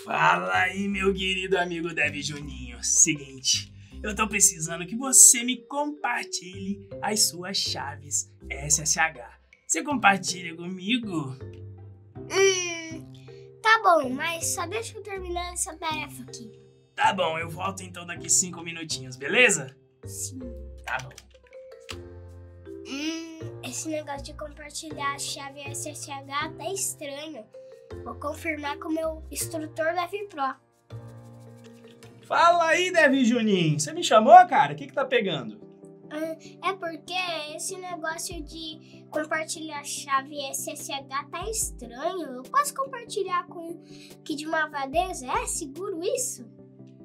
Fala aí, meu querido amigo Dev Juninho. Seguinte, eu tô precisando que você me compartilhe as suas chaves SSH. Você compartilha comigo? Tá bom, mas só deixa eu terminar essa tarefa aqui. Tá bom, eu volto então daqui 5 minutinhos, beleza? Sim. Tá bom. Esse negócio de compartilhar a chave SSH tá estranho. Vou confirmar com o meu instrutor DevPro. Fala aí, Dev Juninho. Você me chamou, cara? O que tá pegando? É porque esse negócio de compartilhar a chave SSH tá estranho. Eu posso compartilhar com o Kid de Malvadeza? É seguro isso?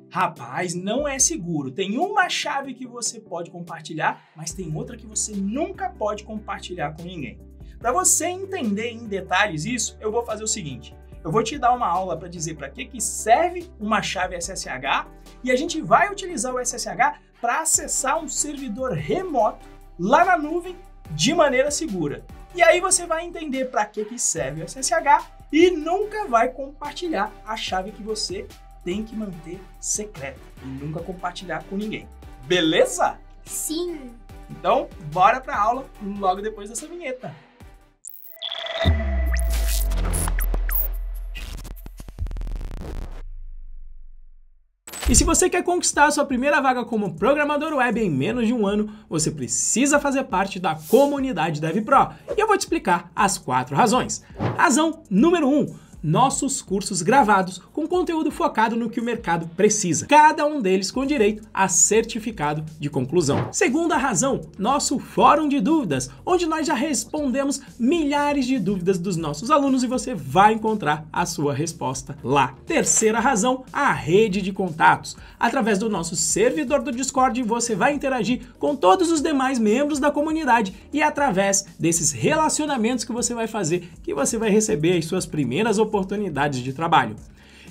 Rapaz, não é seguro. Tem uma chave que você pode compartilhar, mas tem outra que você nunca pode compartilhar com ninguém. Para você entender em detalhes isso, eu vou fazer o seguinte. Eu vou te dar uma aula para dizer para que serve uma chave SSH e a gente vai utilizar o SSH para acessar um servidor remoto lá na nuvem de maneira segura. E aí você vai entender para que serve o SSH e nunca vai compartilhar a chave que você tem que manter secreta e nunca compartilhar com ninguém. Beleza? Sim. Então, bora para a aula logo depois dessa vinheta. E se você quer conquistar a sua primeira vaga como programador web em menos de um ano, você precisa fazer parte da comunidade DevPro. E eu vou te explicar as 4 razões. Razão número 1. Nossos cursos gravados com conteúdo focado no que o mercado precisa. Cada um deles com direito a certificado de conclusão. Segunda razão, nosso fórum de dúvidas, onde nós já respondemos milhares de dúvidas dos nossos alunos e você vai encontrar a sua resposta lá. Terceira razão, a rede de contatos. Através do nosso servidor do Discord, você vai interagir com todos os demais membros da comunidade e através desses relacionamentos que você vai fazer, que você vai receber as suas primeiras oportunidades de trabalho.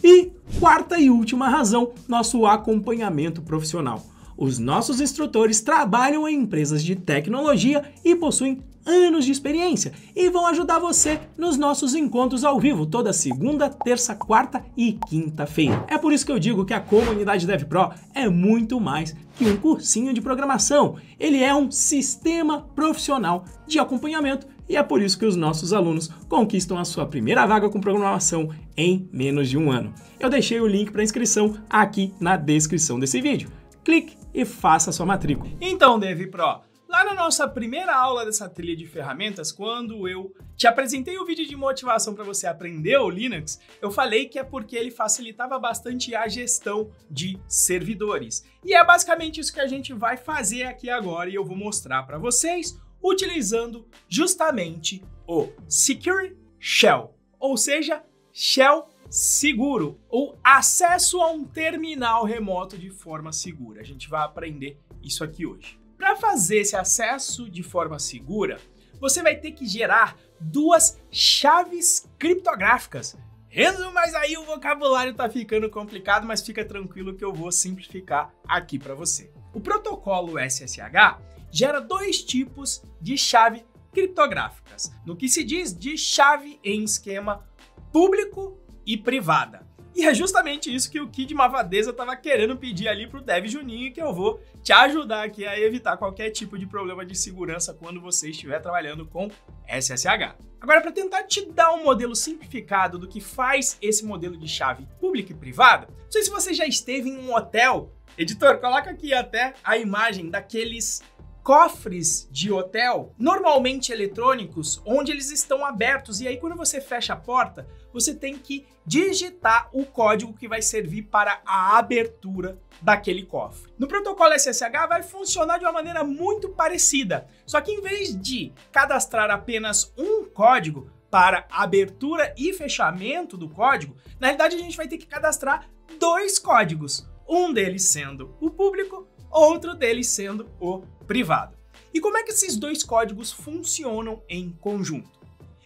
E quarta e última razão, nosso acompanhamento profissional. Os nossos instrutores trabalham em empresas de tecnologia e possuem anos de experiência e vão ajudar você nos nossos encontros ao vivo toda segunda, terça, quarta e quinta-feira. É por isso que eu digo que a comunidade DevPro é muito mais que um cursinho de programação. Ele é um sistema profissional de acompanhamento e é por isso que os nossos alunos conquistam a sua primeira vaga com programação em menos de um ano. Eu deixei o link para inscrição aqui na descrição desse vídeo. Clique e faça a sua matrícula. Então, DevPro, lá na nossa primeira aula dessa trilha de ferramentas, quando eu te apresentei o vídeo de motivação para você aprender o Linux, eu falei que é porque ele facilitava bastante a gestão de servidores. E é basicamente isso que a gente vai fazer aqui agora e eu vou mostrar para vocês utilizando justamente o Secure Shell, ou seja, Shell seguro, ou acesso a um terminal remoto de forma segura. A gente vai aprender isso aqui hoje. Para fazer esse acesso de forma segura, você vai ter que gerar 2 chaves criptográficas. Renzo, mas aí o vocabulário tá ficando complicado, mas fica tranquilo que eu vou simplificar aqui para você. O protocolo SSH gera 2 tipos de chave criptográficas, no que se diz de chave em esquema público e privada. E é justamente isso que o Kid de Malvadeza estava querendo pedir ali pro Dev Juninho, que eu vou te ajudar aqui a evitar qualquer tipo de problema de segurança quando você estiver trabalhando com SSH. Agora, para tentar te dar um modelo simplificado do que faz esse modelo de chave pública e privada, não sei se você já esteve em um hotel. Editor, coloca aqui até a imagem daqueles cofres de hotel, normalmente eletrônicos, onde eles estão abertos e aí quando você fecha a porta, você tem que digitar o código que vai servir para a abertura daquele cofre. No protocolo SSH vai funcionar de uma maneira muito parecida, só que em vez de cadastrar apenas um código para abertura e fechamento do código, na realidade a gente vai ter que cadastrar 2 códigos, um deles sendo o público, outro deles sendo o privado. E como é que esses 2 códigos funcionam em conjunto?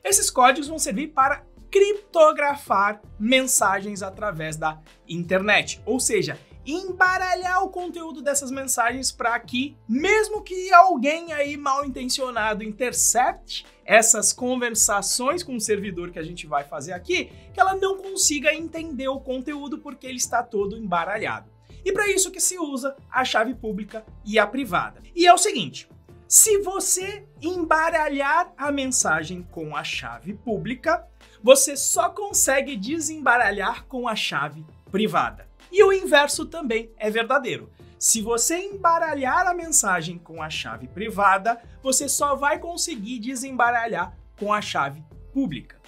Esses códigos vão servir para criptografar mensagens através da internet, ou seja, embaralhar o conteúdo dessas mensagens para que, mesmo que alguém aí mal intencionado intercepte essas conversações com o servidor que a gente vai fazer aqui, que ela não consiga entender o conteúdo porque ele está todo embaralhado. E para isso que se usa a chave pública e a privada. E é o seguinte, se você embaralhar a mensagem com a chave pública, você só consegue desembaralhar com a chave privada. E o inverso também é verdadeiro. Se você embaralhar a mensagem com a chave privada, você só vai conseguir desembaralhar com a chave pública.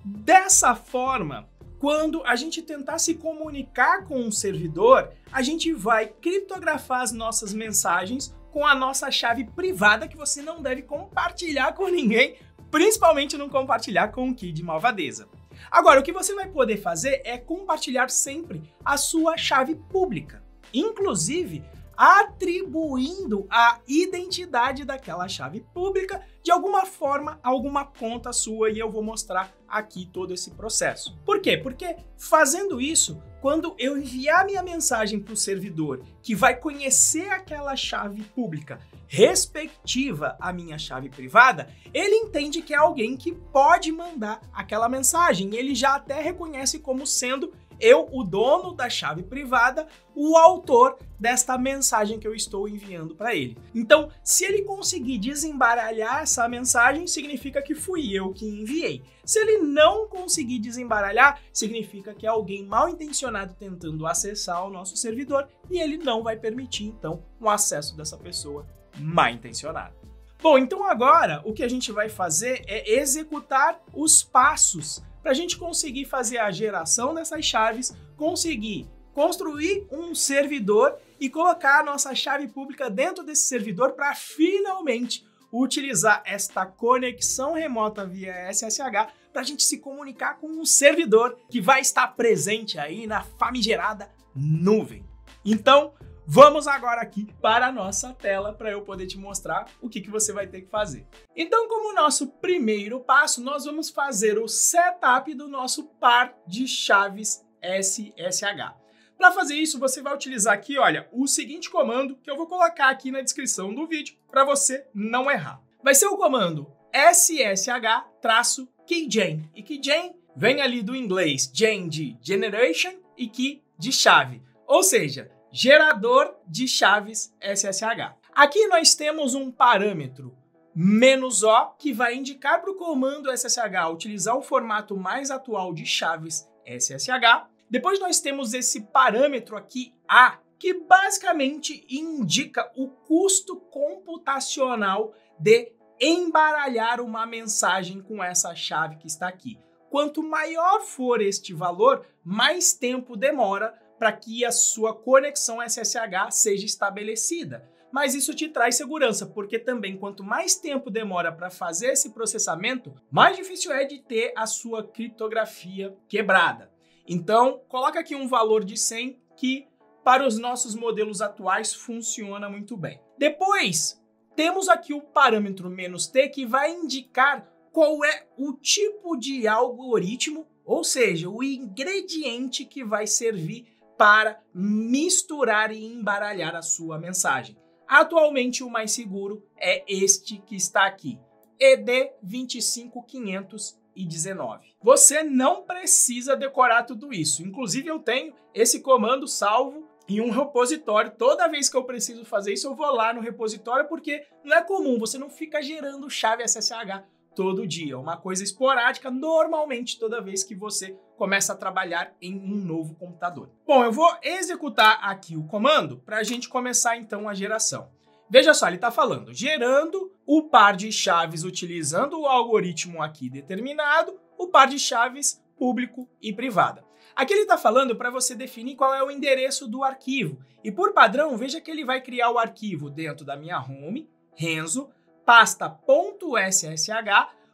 Dessa forma, quando a gente tentar se comunicar com um servidor, a gente vai criptografar as nossas mensagens com a nossa chave privada que você não deve compartilhar com ninguém, principalmente não compartilhar com o Kid Malvadeza. Agora, o que você vai poder fazer é compartilhar sempre a sua chave pública, inclusive atribuindo a identidade daquela chave pública de alguma forma a alguma conta sua, e eu vou mostrar aqui todo esse processo. Por quê? Porque fazendo isso, quando eu enviar minha mensagem para o servidor que vai conhecer aquela chave pública respectiva à minha chave privada, ele entende que é alguém que pode mandar aquela mensagem. Ele já até reconhece como sendo eu, o dono da chave privada, o autor desta mensagem que eu estou enviando para ele. Então, se ele conseguir desembaralhar essa mensagem, significa que fui eu que enviei. Se ele não conseguir desembaralhar, significa que é alguém mal intencionado tentando acessar o nosso servidor e ele não vai permitir, então, o acesso dessa pessoa mal intencionada. Bom, então agora o que a gente vai fazer é executar os passos para a gente conseguir fazer a geração dessas chaves, conseguir construir um servidor e colocar a nossa chave pública dentro desse servidor para finalmente utilizar esta conexão remota via SSH para a gente se comunicar com um servidor que vai estar presente aí na famigerada nuvem. Então, vamos agora aqui para a nossa tela para eu poder te mostrar o que você vai ter que fazer. Então, como nosso primeiro passo, nós vamos fazer o setup do nosso par de chaves SSH. Para fazer isso, você vai utilizar aqui, olha, o seguinte comando que eu vou colocar aqui na descrição do vídeo para você não errar. Vai ser o comando ssh-keygen. E keygen vem ali do inglês gen de generation e key de chave, ou seja, gerador de chaves SSH. Aqui nós temos um parâmetro "-o", que vai indicar para o comando SSH utilizar o formato mais atual de chaves SSH. Depois nós temos esse parâmetro aqui "a", que basicamente indica o custo computacional de embaralhar uma mensagem com essa chave que está aqui. Quanto maior for este valor, mais tempo demora para que a sua conexão SSH seja estabelecida. Mas isso te traz segurança, porque também quanto mais tempo demora para fazer esse processamento, mais difícil é de ter a sua criptografia quebrada. Então, coloca aqui um valor de 100 que para os nossos modelos atuais funciona muito bem. Depois, temos aqui o parâmetro "-t", que vai indicar qual é o tipo de algoritmo, ou seja, o ingrediente que vai servir para misturar e embaralhar a sua mensagem. Atualmente, o mais seguro é este que está aqui, ED25519. Você não precisa decorar tudo isso. Inclusive, eu tenho esse comando salvo em um repositório. Toda vez que eu preciso fazer isso, eu vou lá no repositório, porque não é comum, você não fica gerando chave SSH todo dia. É uma coisa esporádica, normalmente toda vez que você começa a trabalhar em um novo computador. Bom, eu vou executar aqui o comando para a gente começar então a geração. Veja só, ele está falando, gerando o par de chaves utilizando o algoritmo aqui determinado, o par de chaves público e privada. Aqui ele está falando para você definir qual é o endereço do arquivo. E por padrão, veja que ele vai criar o arquivo dentro da minha home, Renzo, pasta .ssh,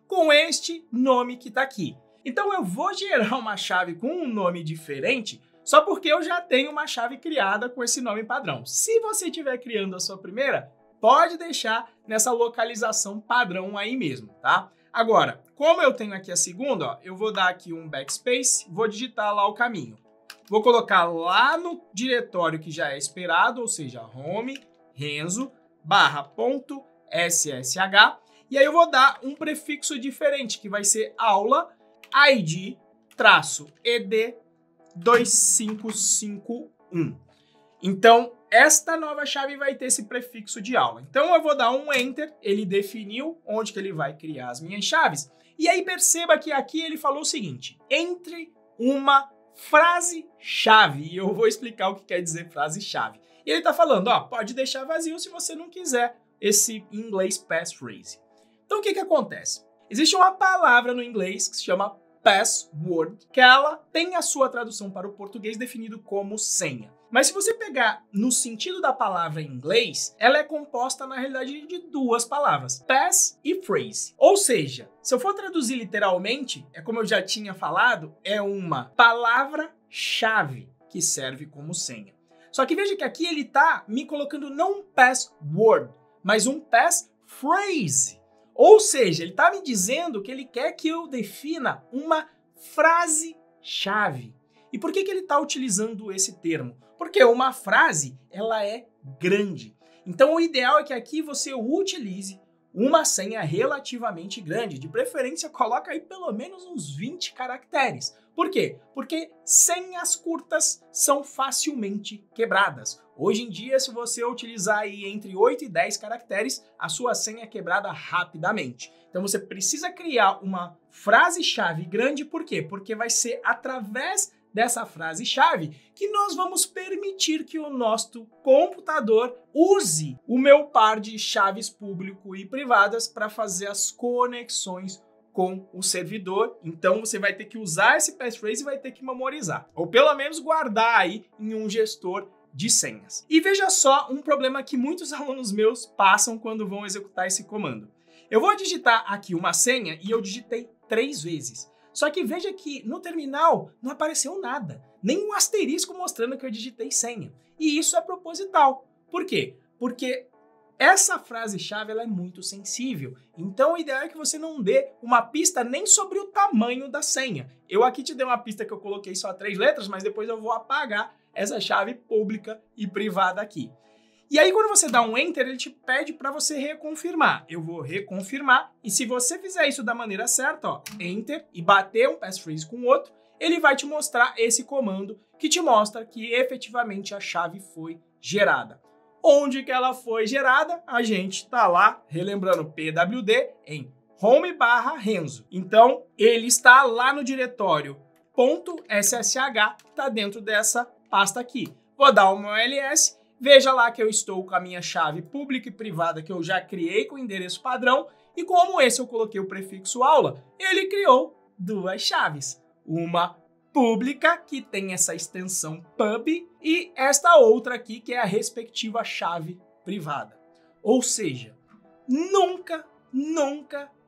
com este nome que está aqui. Então eu vou gerar uma chave com um nome diferente só porque eu já tenho uma chave criada com esse nome padrão. Se você estiver criando a sua primeira, pode deixar nessa localização padrão aí mesmo, tá? Agora, como eu tenho aqui a segunda, ó, eu vou dar aqui um backspace, vou digitar lá o caminho. vou colocar lá no diretório que já é esperado, ou seja, home, Renzo, /.ssh, e aí eu vou dar um prefixo diferente, que vai ser aula id -ed 2551. Então, esta nova chave vai ter esse prefixo de aula. Então, eu vou dar um Enter, ele definiu onde que ele vai criar as minhas chaves. E aí, perceba que aqui ele falou o seguinte, entre uma frase-chave. E eu vou explicar o que quer dizer frase-chave. E ele está falando, ó, pode deixar vazio se você não quiser esse em inglês passphrase. Então, o que acontece? Existe uma palavra no inglês que se chama password, que ela tem a sua tradução para o português definido como senha. Mas se você pegar no sentido da palavra em inglês, ela é composta na realidade de duas palavras, pass e phrase. Ou seja, se eu for traduzir literalmente, é como eu já tinha falado, é uma palavra-chave que serve como senha. Só que veja que aqui ele está me colocando não um password, mas um passphrase. Ou seja, ele está me dizendo que ele quer que eu defina uma frase-chave. E por que ele está utilizando esse termo? Porque uma frase, ela é grande. Então, o ideal é que aqui você utilize uma senha relativamente grande. De preferência, coloca aí pelo menos uns 20 caracteres. Por quê? Porque senhas curtas são facilmente quebradas. Hoje em dia, se você utilizar aí entre 8 e 10 caracteres, a sua senha é quebrada rapidamente. Então, você precisa criar uma frase-chave grande. Por quê? Porque vai ser através dessa frase-chave que nós vamos permitir que o nosso computador use o meu par de chaves público e privadas para fazer as conexões com o servidor. Então você vai ter que usar esse passphrase e vai ter que memorizar, ou pelo menos guardar aí em um gestor de senhas. E veja só um problema que muitos alunos meus passam quando vão executar esse comando. Eu vou digitar aqui uma senha e eu digitei 3 vezes. Só que veja que no terminal não apareceu nada, nem um asterisco mostrando que eu digitei senha. E isso é proposital. Por quê? Porque essa frase-chave ela é muito sensível. Então o ideal é que você não dê uma pista nem sobre o tamanho da senha. Eu aqui te dei uma pista que eu coloquei só 3 letras, mas depois eu vou apagar essa chave pública e privada aqui. E aí, quando você dá um Enter, ele te pede para você reconfirmar. Eu vou reconfirmar, e se você fizer isso da maneira certa, ó, Enter, e bater um passphrase com o outro, ele vai te mostrar esse comando que te mostra que efetivamente a chave foi gerada. Onde que ela foi gerada? A gente tá lá, relembrando pwd, em home/renzo. Então, ele está lá no diretório .ssh, que está dentro dessa pasta aqui. Vou dar o meu ls. Veja lá que eu estou com a minha chave pública e privada que eu já criei com o endereço padrão e como esse eu coloquei o prefixo aula, ele criou 2 chaves. Uma pública, que tem essa extensão pub, e esta outra aqui, que é a respectiva chave privada. Ou seja, nunca,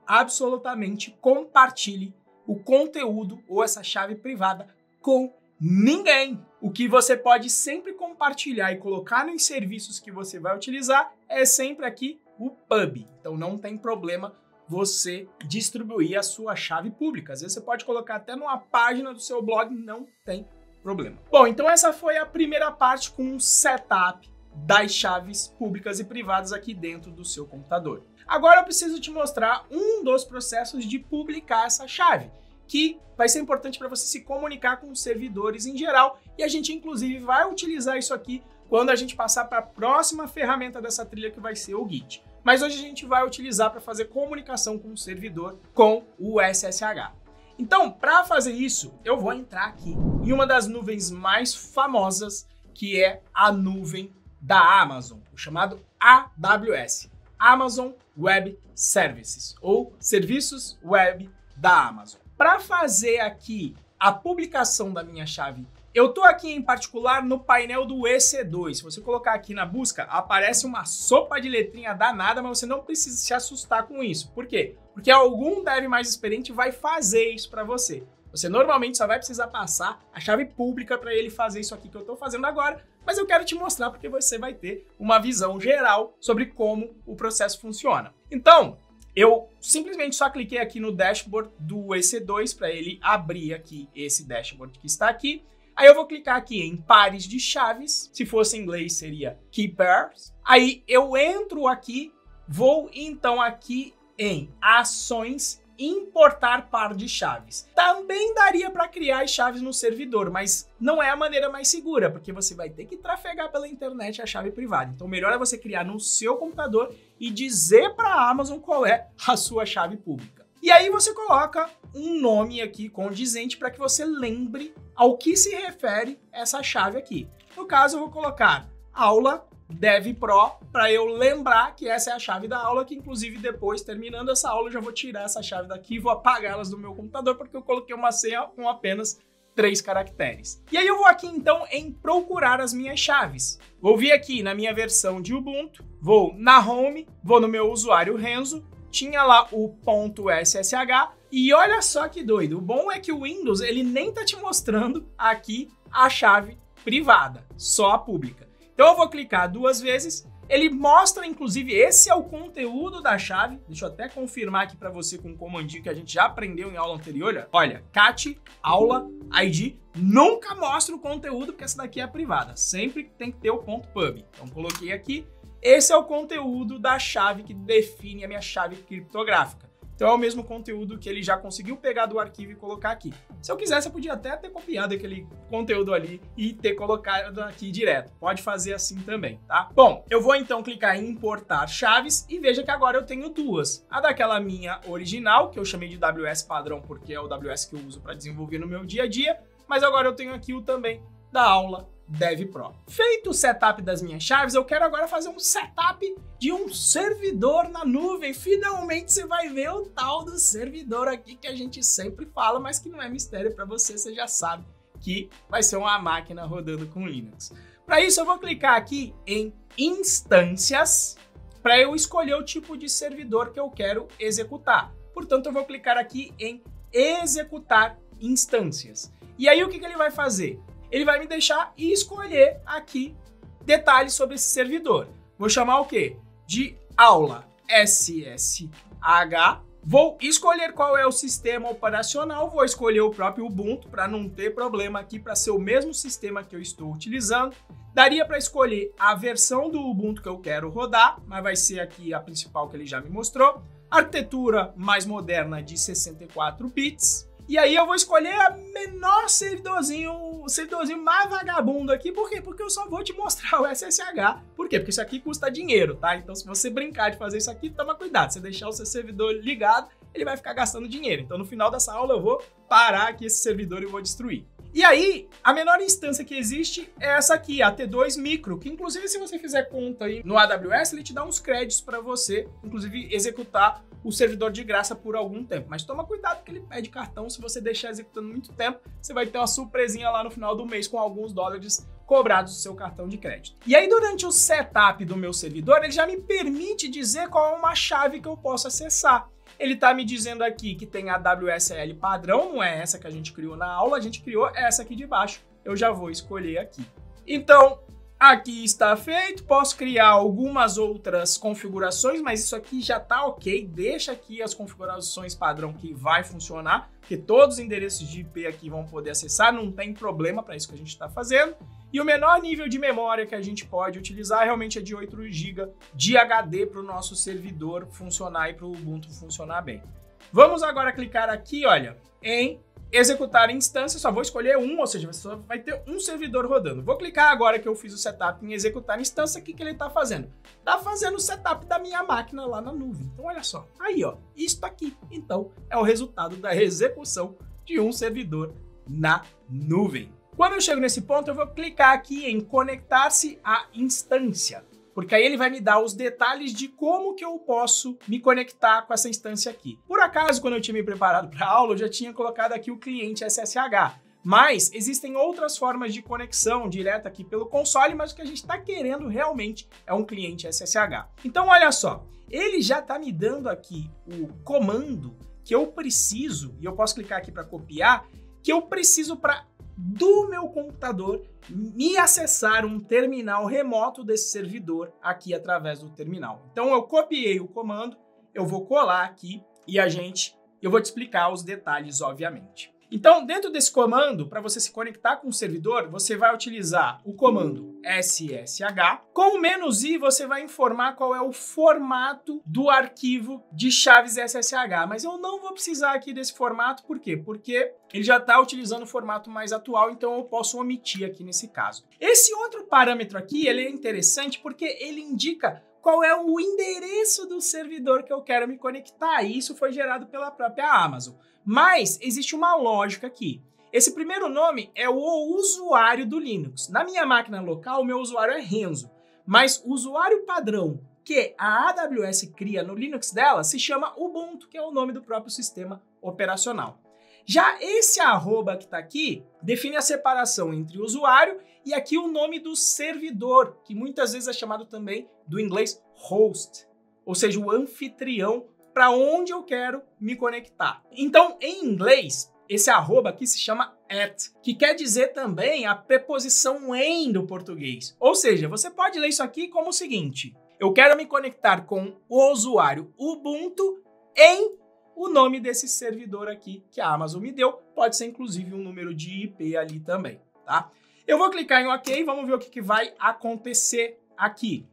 absolutamente compartilhe o conteúdo ou essa chave privada com ninguém. O que você pode sempre compartilhar e colocar nos serviços que você vai utilizar é sempre aqui o pub. Então não tem problema você distribuir a sua chave pública. Às vezes você pode colocar até numa página do seu blog, não tem problema. Bom, então essa foi a primeira parte com o setup das chaves públicas e privadas aqui dentro do seu computador. Agora eu preciso te mostrar um dos processos de publicar essa chave, que vai ser importante para você se comunicar com os servidores em geral, e a gente inclusive vai utilizar isso aqui quando a gente passar para a próxima ferramenta dessa trilha, que vai ser o Git. Mas hoje a gente vai utilizar para fazer comunicação com o servidor com o SSH. Então, para fazer isso, eu vou entrar aqui em uma das nuvens mais famosas, que é a nuvem da Amazon, o chamado AWS, Amazon Web Services, ou Serviços Web da Amazon. Para fazer aqui a publicação da minha chave, eu estou aqui em particular no painel do EC2. Se você colocar aqui na busca, aparece uma sopa de letrinha danada, mas você não precisa se assustar com isso. Por quê? Porque algum dev mais experiente vai fazer isso para você. Você normalmente só vai precisar passar a chave pública para ele fazer isso aqui que eu estou fazendo agora, mas eu quero te mostrar porque você vai ter uma visão geral sobre como o processo funciona. Então, eu simplesmente só cliquei aqui no dashboard do EC2 para ele abrir aqui esse dashboard que está aqui. Aí eu vou clicar aqui em pares de chaves, se fosse em inglês seria key pairs. Aí eu entro aqui, vou então aqui em ações, importar par de chaves. Também daria para criar as chaves no servidor, mas não é a maneira mais segura, porque você vai ter que trafegar pela internet a chave privada. Então, melhor é você criar no seu computador e dizer para a Amazon qual é a sua chave pública. E aí você coloca um nome aqui condizente para que você lembre ao que se refere essa chave aqui. No caso, eu vou colocar aula DevPro, para eu lembrar que essa é a chave da aula, que inclusive depois, terminando essa aula, eu já vou tirar essa chave daqui e vou apagá-las do meu computador, porque eu coloquei uma senha com apenas 3 caracteres. E aí eu vou aqui então em procurar as minhas chaves. Vou vir aqui na minha versão de Ubuntu, vou na Home, vou no meu usuário Renzo, tinha lá o .ssh e olha só que doido. O bom é que o Windows ele nem tá te mostrando aqui a chave privada, só a pública. Então eu vou clicar 2 vezes, ele mostra, inclusive, esse é o conteúdo da chave. Deixa eu até confirmar aqui para você com um comandinho que a gente já aprendeu em aula anterior. Olha, cat, aula, id, nunca mostra o conteúdo, porque essa daqui é a privada. Sempre tem que ter o .pub. Então coloquei aqui, esse é o conteúdo da chave que define a minha chave criptográfica. Então é o mesmo conteúdo que ele já conseguiu pegar do arquivo e colocar aqui. Se eu quisesse, eu podia até ter copiado aquele conteúdo ali e ter colocado aqui direto. Pode fazer assim também, tá? Bom, eu vou então clicar em importar chaves e veja que agora eu tenho 2. A daquela minha original, que eu chamei de WS padrão porque é o WS que eu uso para desenvolver no meu dia a dia, mas agora eu tenho aqui o também da aula DevPro. Feito o setup das minhas chaves, eu quero agora fazer um setup de um servidor na nuvem. Finalmente você vai ver o tal do servidor aqui que a gente sempre fala, mas que não é mistério para você, você já sabe que vai ser uma máquina rodando com Linux. Para isso eu vou clicar aqui em instâncias para eu escolher o tipo de servidor que eu quero executar. Portanto, eu vou clicar aqui em executar instâncias. E aí o que ele vai fazer? Ele vai me deixar escolher aqui detalhes sobre esse servidor. Vou chamar o quê? De aula SSH. Vou escolher qual é o sistema operacional. Vou escolher o próprio Ubuntu para não ter problema aqui, para ser o mesmo sistema que eu estou utilizando. Daria para escolher a versão do Ubuntu que eu quero rodar, mas vai ser aqui a principal que ele já me mostrou. Arquitetura mais moderna de 64 bits. E aí eu vou escolher a menor servidorzinho, o servidorzinho mais vagabundo aqui. Por quê? Porque eu só vou te mostrar o SSH. Por quê? Porque isso aqui custa dinheiro, tá? Então se você brincar de fazer isso aqui, toma cuidado. Se você deixar o seu servidor ligado, ele vai ficar gastando dinheiro. Então no final dessa aula eu vou parar aqui esse servidor e vou destruir. E aí, a menor instância que existe é essa aqui, a T2 Micro, que inclusive se você fizer conta aí no AWS, ele te dá uns créditos para você, inclusive, executar o servidor de graça por algum tempo. Mas toma cuidado que ele pede cartão, se você deixar executando muito tempo, você vai ter uma surpresinha lá no final do mês com alguns dólares cobrados do seu cartão de crédito. E aí, durante o setup do meu servidor, ele já me permite dizer qual é uma chave que eu posso acessar. Ele está me dizendo aqui que tem a WSL padrão, não é essa que a gente criou na aula, a gente criou essa aqui de baixo. Eu já vou escolher aqui. Então, aqui está feito. Posso criar algumas outras configurações, mas isso aqui já está ok. Deixa aqui as configurações padrão que vai funcionar, porque todos os endereços de IP aqui vão poder acessar, não tem problema para isso que a gente está fazendo. E o menor nível de memória que a gente pode utilizar realmente é de 8 GB de HD para o nosso servidor funcionar e para o Ubuntu funcionar bem. Vamos agora clicar aqui, olha, em executar instância, só vou escolher um, ou seja, você só vai ter um servidor rodando. Vou clicar agora que eu fiz o setup em executar instância, o que ele está fazendo? Está fazendo o setup da minha máquina lá na nuvem. Então olha só, aí ó, isso aqui, então, é o resultado da execução de um servidor na nuvem. Quando eu chego nesse ponto, eu vou clicar aqui em conectar-se à instância, porque aí ele vai me dar os detalhes de como que eu posso me conectar com essa instância aqui. Por acaso, quando eu tinha me preparado para a aula, eu já tinha colocado aqui o cliente SSH, mas existem outras formas de conexão direta aqui pelo console, mas o que a gente está querendo realmente é um cliente SSH. Então, olha só, ele já está me dando aqui o comando que eu preciso, e eu posso clicar aqui para copiar, que eu preciso para do meu computador me acessar um terminal remoto desse servidor aqui através do terminal. Então eu copiei o comando, eu vou colar aqui e eu vou te explicar os detalhes, obviamente. Então, dentro desse comando, para você se conectar com o servidor, você vai utilizar o comando ssh. Com o "-i", você vai informar qual é o formato do arquivo de chaves SSH. Mas eu não vou precisar aqui desse formato, por quê? Porque ele já está utilizando o formato mais atual, então eu posso omitir aqui nesse caso. Esse outro parâmetro aqui, ele é interessante porque ele indica qual é o endereço do servidor que eu quero me conectar, e isso foi gerado pela própria Amazon. Mas existe uma lógica aqui. Esse primeiro nome é o usuário do Linux. Na minha máquina local, o meu usuário é Renzo, mas o usuário padrão que a AWS cria no Linux dela se chama Ubuntu, que é o nome do próprio sistema operacional. Já esse arroba que está aqui define a separação entre o usuário e aqui o nome do servidor, que muitas vezes é chamado também do inglês host, ou seja, o anfitrião para onde eu quero me conectar. Então, em inglês, esse arroba aqui se chama @, que quer dizer também a preposição em do português. Ou seja, você pode ler isso aqui como o seguinte: eu quero me conectar com o usuário Ubuntu em o nome desse servidor aqui que a Amazon me deu. Pode ser inclusive um número de IP ali também, tá? Eu vou clicar em OK, vamos ver o que vai acontecer aqui.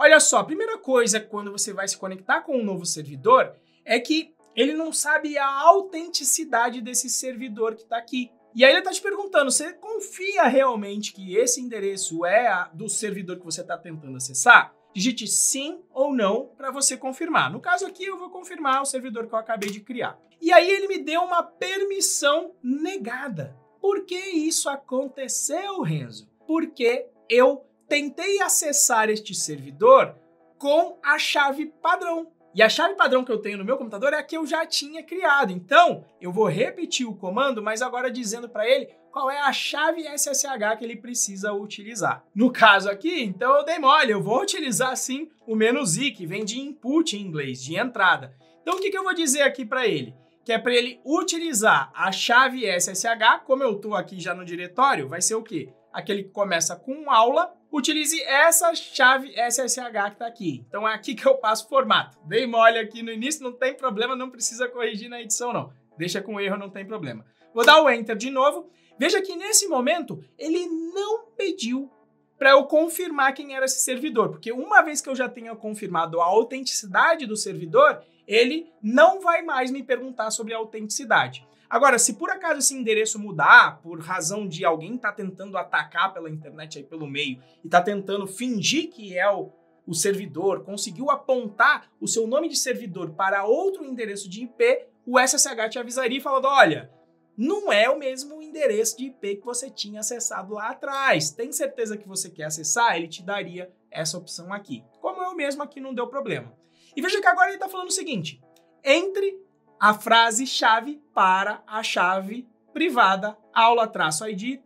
Olha só, a primeira coisa quando você vai se conectar com um novo servidor é que ele não sabe a autenticidade desse servidor que está aqui. E aí ele está te perguntando, você confia realmente que esse endereço é do servidor que você está tentando acessar? Digite sim ou não para você confirmar. No caso aqui eu vou confirmar o servidor que eu acabei de criar. E aí ele me deu uma permissão negada. Por que isso aconteceu, Renzo? Porque eu tentei acessar este servidor com a chave padrão. E a chave padrão que eu tenho no meu computador é a que eu já tinha criado. Então, eu vou repetir o comando, mas agora dizendo para ele qual é a chave SSH que ele precisa utilizar. No caso aqui, então eu dei mole, eu vou utilizar sim o "-i", que vem de input em inglês, de entrada. Então, o que eu vou dizer aqui para ele? Que é para ele utilizar a chave SSH, como eu estou aqui já no diretório, vai ser o quê? Aquele que começa com aula, utilize essa chave SSH que está aqui. Então é aqui que eu passo o formato. Dei mole aqui no início, não tem problema, não precisa corrigir na edição não. Deixa com erro, não tem problema. Vou dar o Enter de novo. Veja que nesse momento ele não pediu para eu confirmar quem era esse servidor, porque uma vez que eu já tenha confirmado a autenticidade do servidor, ele não vai mais me perguntar sobre a autenticidade. Agora, se por acaso esse endereço mudar, por razão de alguém estar tentando atacar pela internet aí pelo meio e está tentando fingir que é o servidor, conseguiu apontar o seu nome de servidor para outro endereço de IP, o SSH te avisaria falando, olha, não é o mesmo endereço de IP que você tinha acessado lá atrás. Tem certeza que você quer acessar? Ele te daria essa opção aqui. Como eu mesmo aqui não deu problema. E veja que agora ele está falando o seguinte, entre a frase-chave para a chave privada aula-id-ed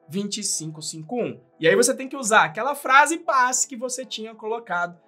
2551. E aí você tem que usar aquela frase passe que você tinha colocado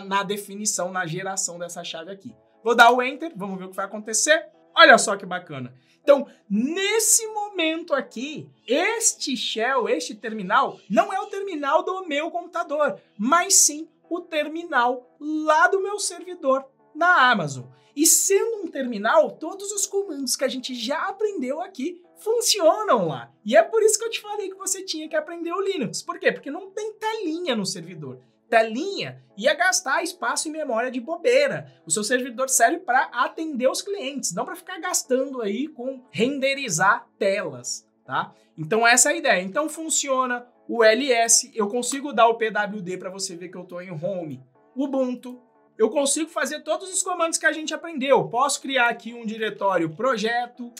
na definição, na geração dessa chave aqui. Vou dar o Enter, vamos ver o que vai acontecer. Olha só que bacana. Então, nesse momento aqui, este shell, este terminal, não é o terminal do meu computador, mas sim o terminal lá do meu servidor na Amazon. E sendo um terminal, todos os comandos que a gente já aprendeu aqui funcionam lá. E é por isso que eu te falei que você tinha que aprender o Linux. Por quê? Porque não tem telinha no servidor. Telinha ia gastar espaço e memória de bobeira. O seu servidor serve para atender os clientes, não para ficar gastando aí com renderizar telas, tá? Então essa é a ideia. Então funciona o ls, eu consigo dar o pwd para você ver que eu estou em home, Ubuntu. Eu consigo fazer todos os comandos que a gente aprendeu. Posso criar aqui um diretório projeto,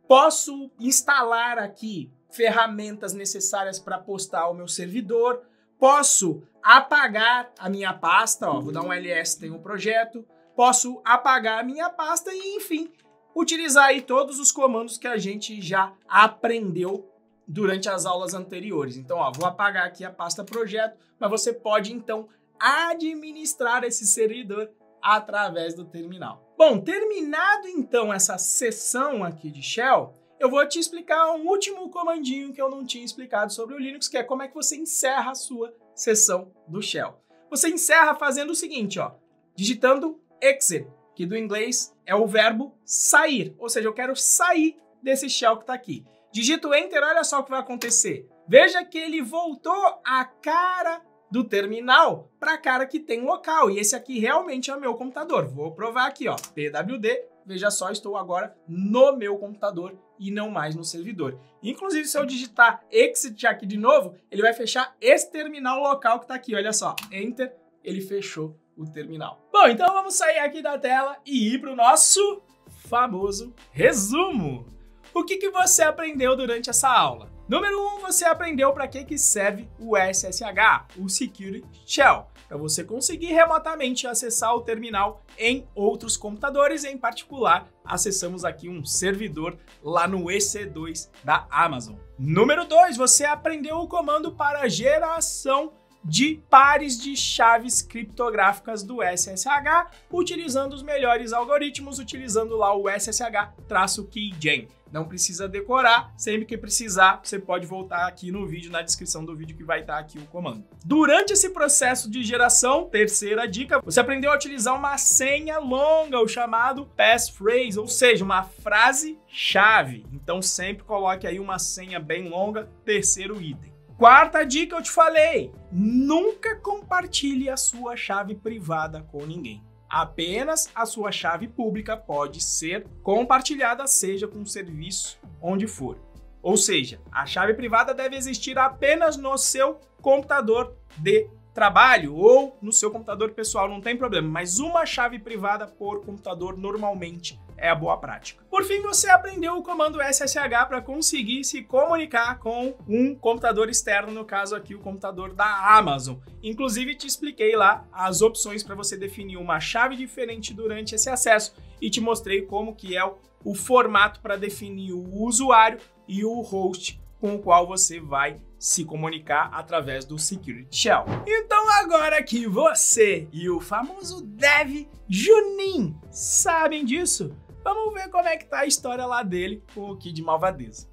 posso instalar aqui ferramentas necessárias para postar o meu servidor, posso apagar a minha pasta, ó, vou dar um ls, tem um projeto, posso apagar a minha pasta e, enfim, utilizar aí todos os comandos que a gente já aprendeu durante as aulas anteriores. Então, ó, vou apagar aqui a pasta projeto, mas você pode, então, administrar esse servidor através do terminal. Bom, terminado então essa sessão aqui de shell, eu vou te explicar um último comandinho que eu não tinha explicado sobre o Linux, que é como é que você encerra a sua sessão do shell. Você encerra fazendo o seguinte, ó, digitando exit. que do inglês é o verbo sair, ou seja, eu quero sair desse shell que está aqui. Digito Enter, olha só o que vai acontecer. Veja que ele voltou a cara do terminal para a cara que tem local, e esse aqui realmente é o meu computador. Vou provar aqui, ó, pwd, veja só, estou agora no meu computador e não mais no servidor. Inclusive, se eu digitar exit aqui de novo, ele vai fechar esse terminal local que está aqui, olha só, Enter, ele fechou o terminal. Bom, então vamos sair aqui da tela e ir para o nosso famoso resumo. O que você aprendeu durante essa aula? Número 1, você aprendeu para que serve o SSH, o Security Shell, para você conseguir remotamente acessar o terminal em outros computadores, em particular, acessamos aqui um servidor lá no EC2 da Amazon. Número 2, você aprendeu o comando para geração de pares de chaves criptográficas do SSH, utilizando os melhores algoritmos, utilizando lá o SSH-Keygen. Não precisa decorar, sempre que precisar, você pode voltar aqui no vídeo, na descrição do vídeo que vai estar aqui o comando. Durante esse processo de geração, terceira dica, você aprendeu a utilizar uma senha longa, o chamado passphrase, ou seja, uma frase-chave. Então sempre coloque aí uma senha bem longa, terceiro item. Quarta dica, eu te falei, nunca compartilhe a sua chave privada com ninguém. Apenas a sua chave pública pode ser compartilhada, seja com um serviço onde for. Ou seja, a chave privada deve existir apenas no seu computador de trabalho ou no seu computador pessoal, não tem problema, mas uma chave privada por computador normalmente é a boa prática. Por fim, você aprendeu o comando SSH para conseguir se comunicar com um computador externo, no caso aqui o computador da Amazon. Inclusive te expliquei lá as opções para você definir uma chave diferente durante esse acesso e te mostrei como que é o formato para definir o usuário e o host com o qual você vai se comunicar através do Security Shell. Então agora que você e o famoso Dev Juninho sabem disso, vamos ver como é que tá a história lá dele com o Kid Malvadeza.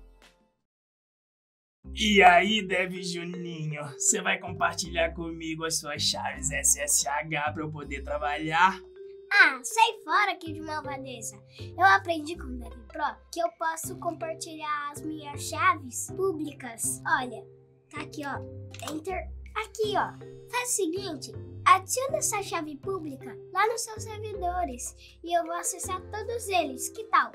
E aí, Dev Juninho, você vai compartilhar comigo as suas chaves SSH para eu poder trabalhar? Ah, sai fora, Kid Malvadeza. Eu aprendi com o DevPro que eu posso compartilhar as minhas chaves públicas. Olha, tá aqui, ó. Enter. Aqui, ó. Faz o seguinte, adiciona essa chave pública lá nos seus servidores e eu vou acessar todos eles. Que tal?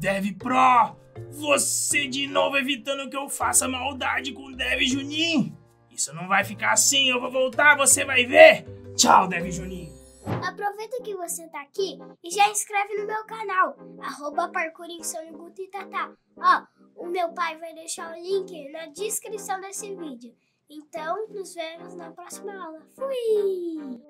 DevPro, você de novo evitando que eu faça maldade com o Dev Juninho. Isso não vai ficar assim, eu vou voltar, você vai ver. Tchau, Dev Juninho. Aproveita que você tá aqui e já inscreve no meu canal, @parkourinsonioguto-itatá. Ó, o meu pai vai deixar o link na descrição desse vídeo. Então, nos vemos na próxima aula. Fui!